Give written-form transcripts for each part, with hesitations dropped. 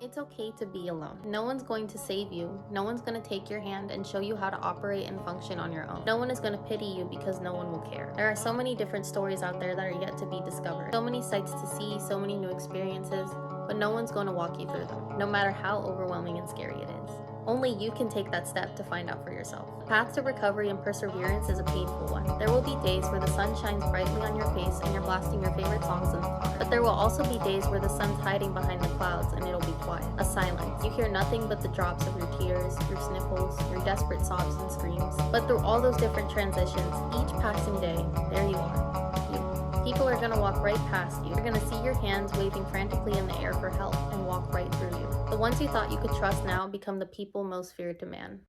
It's okay to be alone. No one's going to save you. No one's going to take your hand and show you how to operate and function on your own. No one is going to pity you because no one will care. There are so many different stories out there that are yet to be discovered. So many sights to see, so many new experiences, but no one's going to walk you through them, no matter how overwhelming and scary it is. Only you can take that step to find out for yourself. The path to recovery and perseverance is a painful one. There will be days where the sun shines brightly on your face and you're blasting your favorite songs in the car. But there will also be days where the sun's hiding behind the clouds and it'll be quiet. A silence. You hear nothing but the drops of your tears, your sniffles, your desperate sobs and screams. But through all those different transitions, each passing day, there you are. People are gonna walk right past you. You're gonna see your hands waving frantically in the air for help and walk right through you. The ones you thought you could trust now become the people most feared to man.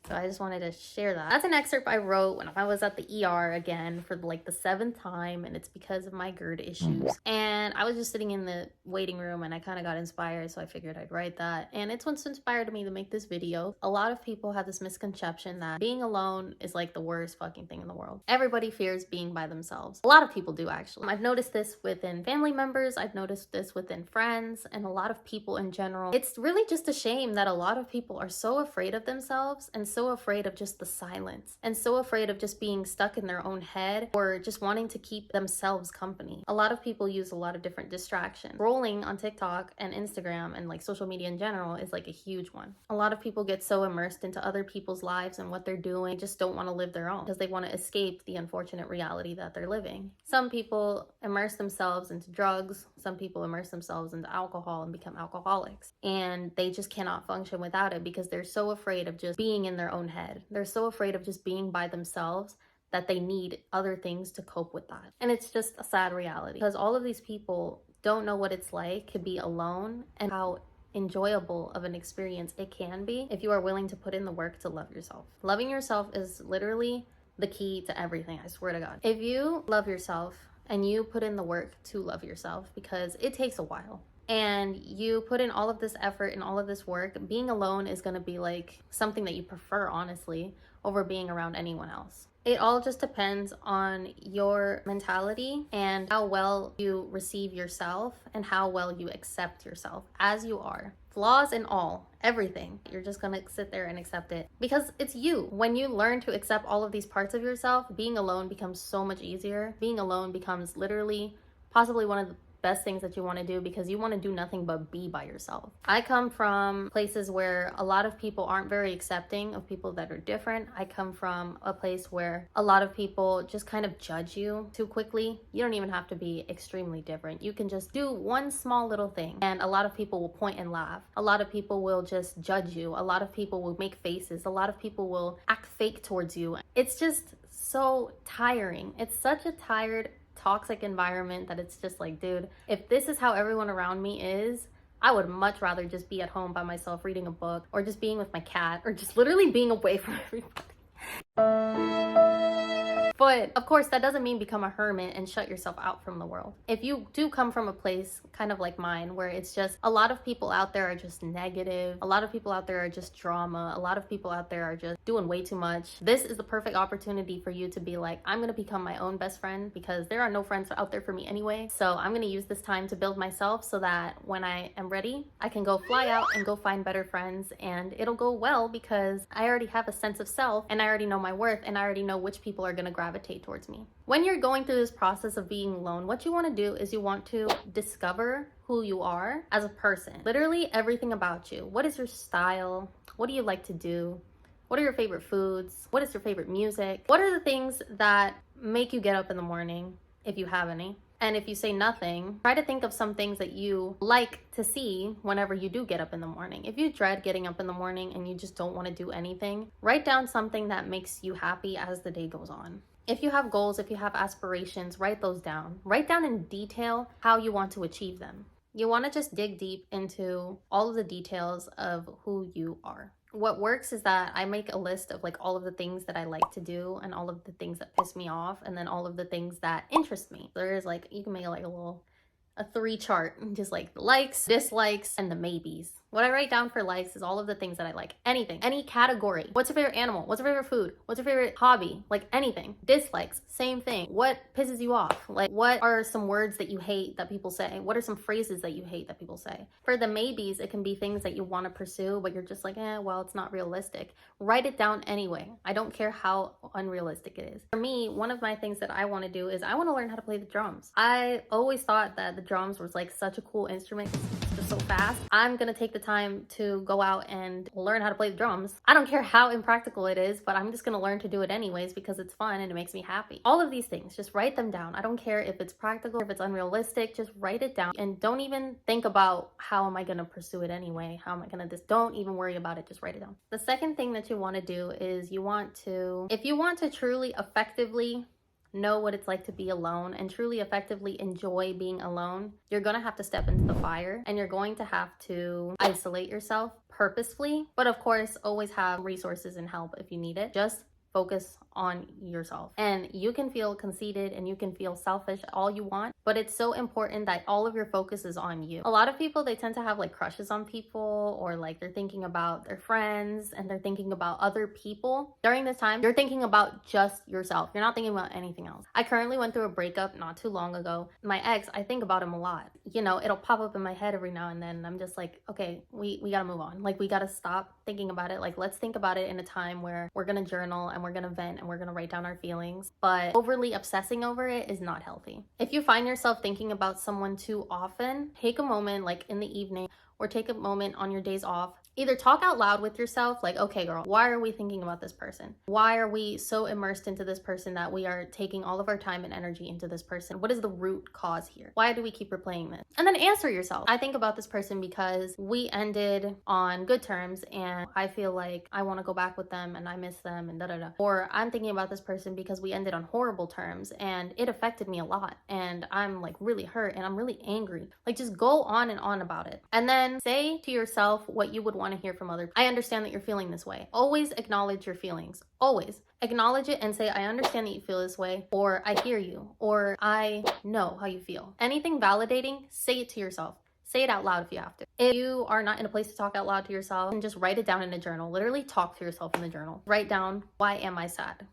So I just wanted to share that. That's an excerpt I wrote when I was at the ER again for like the 7th time, and it's because of my GERD issues. And I was just sitting in the waiting room and I kind of got inspired, so I figured I'd write that. And it's what's inspired me to make this video. A lot of people have this misconception that being alone is like the worst fucking thing in the world. Everybody fears being by themselves. A lot of people do, actually. I've noticed this within family members, I've noticed this within friends, and a lot of people in general. It's really just a shame that a lot of people are so afraid of themselves and so afraid of just the silence and so afraid of just being stuck in their own head or just wanting to keep themselves company. A lot of people use a lot of different distractions. Rolling on TikTok and Instagram and like social media in general is like a huge one. A lot of people get so immersed into other people's lives and what they're doing, just don't want to live their own because they want to escape the unfortunate reality that they're living. Some people immerse themselves into drugs. Some people immerse themselves into alcohol and become alcoholics, and they just cannot function without it because they're so afraid of just being in their own head. They're so afraid of just being by themselves that they need other things to cope with that. And it's just a sad reality because all of these people don't know what it's like to be alone and how enjoyable of an experience it can be if you are willing to put in the work to love yourself. Loving yourself is literally the key to everything, I swear to God. If you love yourself and you put in the work to love yourself, because it takes a while, and you put in all of this effort and all of this work, being alone is going to be like something that you prefer, honestly, over being around anyone else. It all just depends on your mentality and how well you receive yourself and how well you accept yourself as you are. Flaws and all, everything. You're just gonna sit there and accept it because it's you. When you learn to accept all of these parts of yourself, being alone becomes so much easier. Being alone becomes literally possibly one of the best things that you want to do because you want to do nothing but be by yourself. I come from places where a lot of people aren't very accepting of people that are different. I come from a place where a lot of people just kind of judge you too quickly. You don't even have to be extremely different. You can just do one small little thing and a lot of people will point and laugh. A lot of people will just judge you. A lot of people will make faces. A lot of people will act fake towards you. It's just so tiring. It's such a tired, toxic environment that it's just like, dude, if this is how everyone around me is, I would much rather just be at home by myself reading a book or just being with my cat or just literally being away from everybody. But of course, that doesn't mean become a hermit and shut yourself out from the world. If you do come from a place kind of like mine, where it's just a lot of people out there are just negative, a lot of people out there are just drama, a lot of people out there are just doing way too much, this is the perfect opportunity for you to be like, I'm gonna become my own best friend because there are no friends out there for me anyway. So I'm gonna use this time to build myself so that when I am ready, I can go fly out and go find better friends, and it'll go well because I already have a sense of self and I already know my worth and I already know which people are gonna gravitate towards me. When you're going through this process of being alone, what you want to do is you want to discover who you are as a person. Literally everything about you. What is your style? What do you like to do? What are your favorite foods? What is your favorite music? What are the things that make you get up in the morning, if you have any? And if you say nothing, try to think of some things that you like to see whenever you do get up in the morning. If you dread getting up in the morning and you just don't want to do anything, write down something that makes you happy as the day goes on. If you have goals, if you have aspirations, write those down. Write down in detail how you want to achieve them. You want to just dig deep into all of the details of who you are. What works is that I make a list of like all of the things that I like to do and all of the things that piss me off and then all of the things that interest me. There is like, you can make like a 3 chart, just like the likes, dislikes, and the maybes. What I write down for likes is all of the things that I like. Anything, any category. What's your favorite animal? What's your favorite food? What's your favorite hobby? Like anything. Dislikes, same thing. What pisses you off? Like, what are some words that you hate that people say? What are some phrases that you hate that people say? For the maybes, it can be things that you want to pursue, but you're just like, well, it's not realistic. Write it down anyway. I don't care how unrealistic it is. For me, one of my things that I want to do is I want to learn how to play the drums. I always thought that the drums was like such a cool instrument. It's just so fast. I'm gonna take the time to go out and learn how to play the drums. I don't care how impractical it is, but I'm just gonna learn to do it anyways because it's fun and it makes me happy. All of these things, just write them down. I don't care if it's practical, if it's unrealistic, just write it down and don't even think about how am I gonna pursue it anyway? How am I gonna this? Don't even worry about it, just write it down. The second thing that you wanna do is if you want to truly effectively know what it's like to be alone and truly effectively enjoy being alone, you're gonna have to step into the fire and you're going to have to isolate yourself purposefully, but of course always have resources and help if you need it. Just focus on yourself. And you can feel conceited and you can feel selfish all you want, but it's so important that all of your focus is on you. A lot of people, they tend to have like crushes on people, or like they're thinking about their friends and they're thinking about other people. During this time, you're thinking about just yourself. You're not thinking about anything else. I currently went through a breakup not too long ago. My ex, I think about him a lot. You know, it'll pop up in my head every now and then. I'm just like, okay, we gotta move on. Like, we gotta stop thinking about it. Like, let's think about it in a time where we're gonna journal and we're gonna vent and we're gonna write down our feelings. But overly obsessing over it is not healthy. If you find yourself thinking about someone too often, take a moment, like in the evening, or take a moment on your days off. Either talk out loud with yourself, like, okay, girl, why are we thinking about this person? Why are we so immersed into this person that we are taking all of our time and energy into this person? What is the root cause here? Why do we keep replaying this? And then answer yourself. I think about this person because we ended on good terms and I feel like I want to go back with them and I miss them and da-da-da. Or I'm thinking about this person because we ended on horrible terms and it affected me a lot and I'm like really hurt and I'm really angry. Like, just go on and on about it. And then say to yourself what you would want to hear from others. I understand that you're feeling this way. Always acknowledge your feelings. Always acknowledge it and say, I understand that you feel this way, or I hear you, or I know how you feel. Anything validating, say it to yourself. Say it out loud if you have to. If you are not in a place to talk out loud to yourself, then just write it down in a journal. Literally talk to yourself in the journal. Write down, why am I sad? ...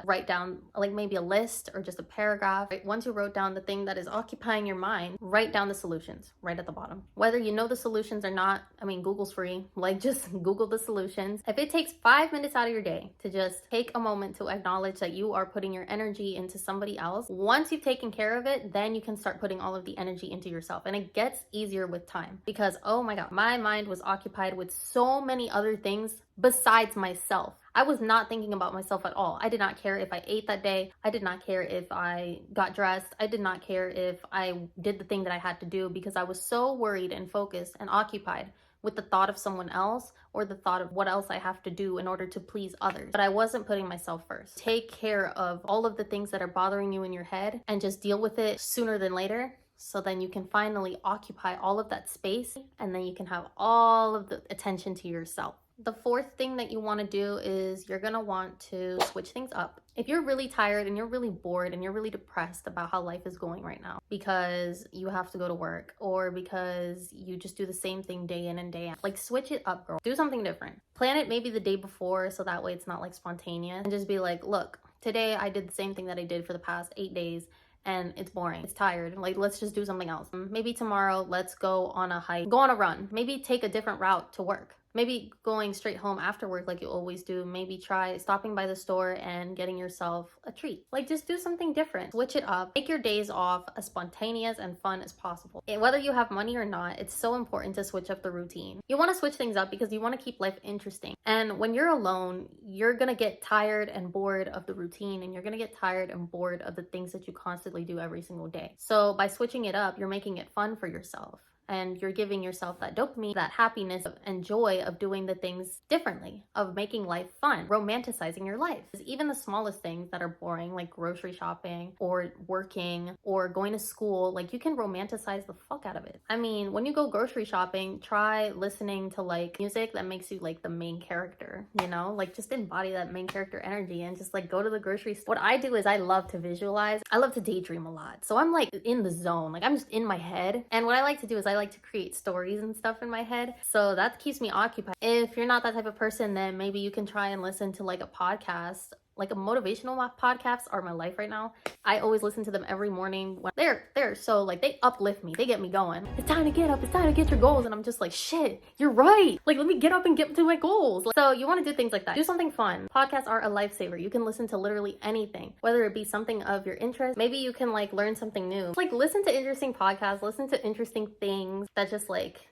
Write down like maybe a list or just a paragraph. Once you wrote down the thing that is occupying your mind, write down the solutions right at the bottom. Whether you know the solutions or not, I mean, Google's free. Like, just Google the solutions. If it takes 5 minutes out of your day to just take a moment to acknowledge that you are putting your energy into somebody else, once you've taken care of it, then you can start putting all of the energy into yourself. And it gets easier with time because, oh my God, my mind was occupied with so many other things besides myself. I was not thinking about myself at all. I did not care if I ate that day. I did not care if I got dressed. I did not care if I did the thing that I had to do because I was so worried and focused and occupied with the thought of someone else or the thought of what else I have to do in order to please others. But I wasn't putting myself first. Take care of all of the things that are bothering you in your head and just deal with it sooner than later. So then you can finally occupy all of that space and then you can have all of the attention to yourself. The fourth thing that you want to do is you're going to want to switch things up. If you're really tired and you're really bored and you're really depressed about how life is going right now because you have to go to work or because you just do the same thing day in and day out, like, switch it up, girl. Do something different. Plan it maybe the day before so that way it's not like spontaneous, and just be like, look, today I did the same thing that I did for the past 8 days and it's boring, it's tired, like, let's just do something else. Maybe tomorrow let's go on a hike, go on a run, maybe take a different route to work. Maybe going straight home after work like you always do. Maybe try stopping by the store and getting yourself a treat. Like, just do something different. Switch it up. Make your days off as spontaneous and fun as possible. And whether you have money or not, it's so important to switch up the routine. You want to switch things up because you want to keep life interesting. And when you're alone, you're going to get tired and bored of the routine, and you're going to get tired and bored of the things that you constantly do every single day. So by switching it up, you're making it fun for yourself. And you're giving yourself that dopamine, that happiness and joy of doing the things differently, of making life fun, romanticizing your life. Because even the smallest things that are boring, like grocery shopping or working or going to school, like, you can romanticize the fuck out of it. I mean, when you go grocery shopping, try listening to like music that makes you like the main character, you know, like, just embody that main character energy and just like go to the grocery store. What I do is I love to visualize. I love to daydream a lot. So I'm like in the zone, like I'm just in my head. And what I like to do is I like to create stories and stuff in my head. So that keeps me occupied. If you're not that type of person, then maybe you can try and listen to like a podcast, like a motivational podcast are my life right now. I always listen to them every morning. When they're so like, they uplift me, they get me going. It's time to get up, it's time to get your goals. And I'm just like, shit, you're right. Like, let me get up and get to my goals. So you want to do things like that. Do something fun. Podcasts are a lifesaver. You can listen to literally anything, whether it be something of your interest. Maybe you can like learn something new. Like, listen to interesting podcasts, listen to interesting things that just like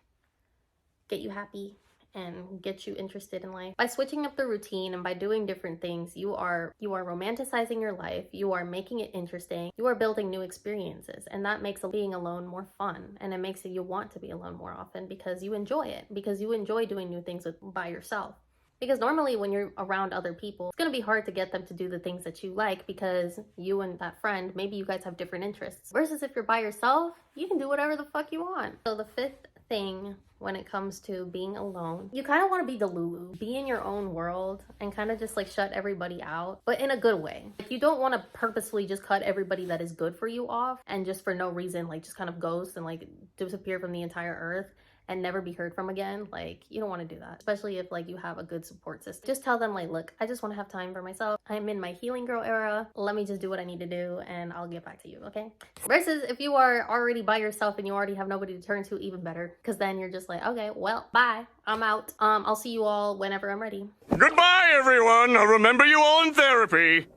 get you happy and get you interested in life. By switching up the routine and by doing different things, you are romanticizing your life, you are making it interesting, you are building new experiences, and that makes being alone more fun, and it makes you want to be alone more often because you enjoy it, because you enjoy doing new things by yourself. Because normally when you're around other people, it's going to be hard to get them to do the things that you like because you and that friend, maybe you guys have different interests. Versus if you're by yourself, you can do whatever the fuck you want. So the fifth thing when it comes to being alone, you kind of want to be the Lulu, be in your own world and kind of just like shut everybody out, but in a good way. Like, you don't want to purposefully just cut everybody that is good for you off and just for no reason like just kind of ghost and like disappear from the entire earth and never be heard from again. Like, you don't want to do that, especially if like you have a good support system. Just tell them like, look, I just want to have time for myself. I'm in my healing girl era. Let me just do what I need to do and I'll get back to you, okay? Versus if you are already by yourself and you already have nobody to turn to, even better, because then you're just like, okay, well, bye, I'm out. I'll see you all whenever I'm ready. Goodbye, everyone. I'll remember you all in therapy.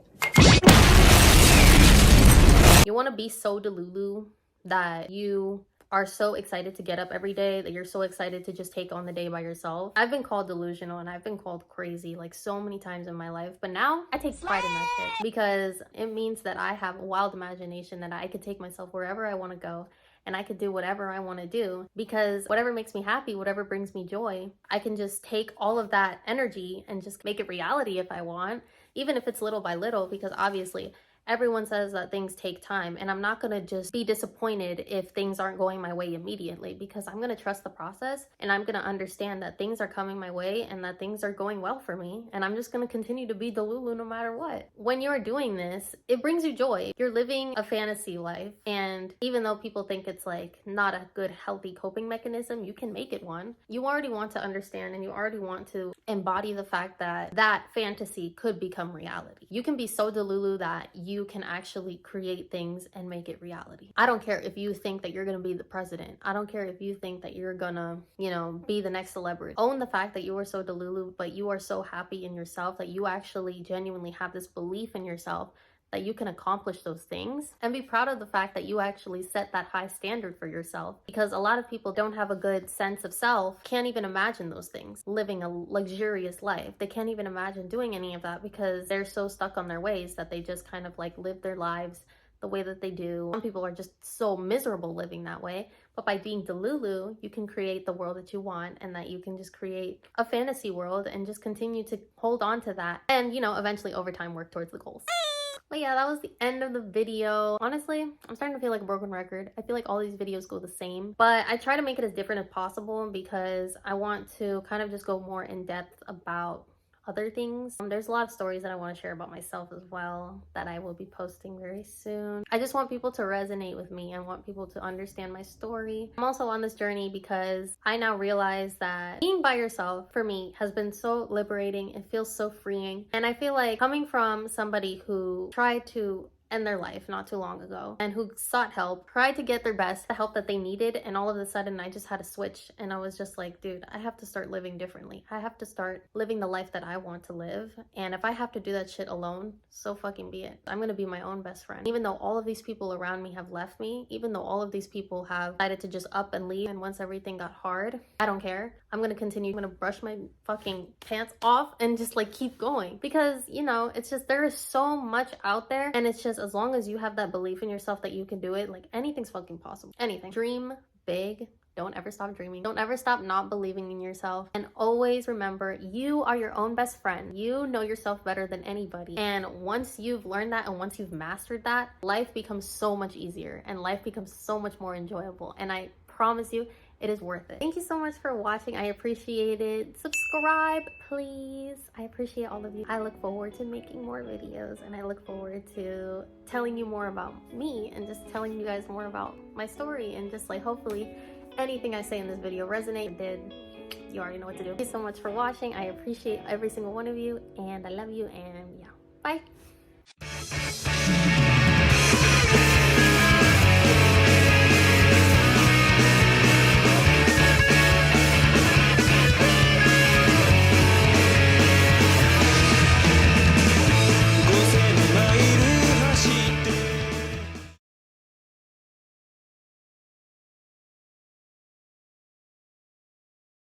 You want to be so delulu that you are so excited to get up every day, that you're so excited to just take on the day by yourself. I've been called delusional and I've been called crazy like so many times in my life, but now I take pride in that shit because it means that I have a wild imagination, that I could take myself wherever I want to go and I could do whatever I want to do, because whatever makes me happy, whatever brings me joy, I can just take all of that energy and just make it reality if I want, even if it's little by little, because obviously everyone says that things take time, and I'm not gonna just be disappointed if things aren't going my way immediately, because I'm gonna trust the process and I'm gonna understand that things are coming my way and that things are going well for me, and I'm just gonna continue to be the Lulu no matter what. When you're doing this, it brings you joy. You're living a fantasy life, and even though people think it's like not a good healthy coping mechanism, you can make it one. You already want to understand and you already want to embody the fact that that fantasy could become reality. You can be so delulu that you can actually create things and make it reality. I don't care if you think that you're gonna be the president. I don't care if you think that you're gonna, be the next celebrity. Own the fact that you are so delulu, but you are so happy in yourself that you actually genuinely have this belief in yourself that you can accomplish those things, and be proud of the fact that you actually set that high standard for yourself, because a lot of people don't have a good sense of self, can't even imagine those things, living a luxurious life. They can't even imagine doing any of that because they're so stuck on their ways that they just kind of like live their lives the way that they do. Some people are just so miserable living that way, but by being Delulu, you can create the world that you want, and that you can just create a fantasy world and just continue to hold on to that, and eventually over time work towards the goals. But yeah, that was the end of the video. Honestly, I'm starting to feel like a broken record. I feel like all these videos go the same, but I try to make it as different as possible because I want to kind of just go more in depth about other things. There's a lot of stories that I want to share about myself as well that I will be posting very soon. I just want people to resonate with me. I want people to understand my story. I'm also on this journey because I now realize that being by yourself for me has been so liberating. It feels so freeing. And I feel like coming from somebody who tried to end their life not too long ago and who sought help, tried to get their best, the help that they needed, and all of a sudden I just had a switch and I was just like, dude, I have to start living differently. I have to start living the life that I want to live, and if I have to do that shit alone, so fucking be it. I'm gonna be my own best friend. Even though all of these people around me have left me, even though all of these people have decided to just up and leave, and once everything got hard, I don't care. I'm gonna continue. I'm gonna brush my fucking pants off and just like keep going, because it's just, there is so much out there, and it's just, as long as you have that belief in yourself that you can do it, like anything's fucking possible. Anything. Dream big. Don't ever stop dreaming. Don't ever stop not believing in yourself. And always remember, you are your own best friend. You know yourself better than anybody. And once you've learned that and once you've mastered that, life becomes so much easier and life becomes so much more enjoyable. And I promise you, it is worth it. Thank you so much for watching. I appreciate it. Subscribe, please. I appreciate all of you. I look forward to making more videos, and I look forward to telling you more about me and just telling you guys more about my story, and just like hopefully anything I say in this video resonated, you already know what to do. Thank you so much for watching. I appreciate every single one of you, and I love you, and yeah, bye.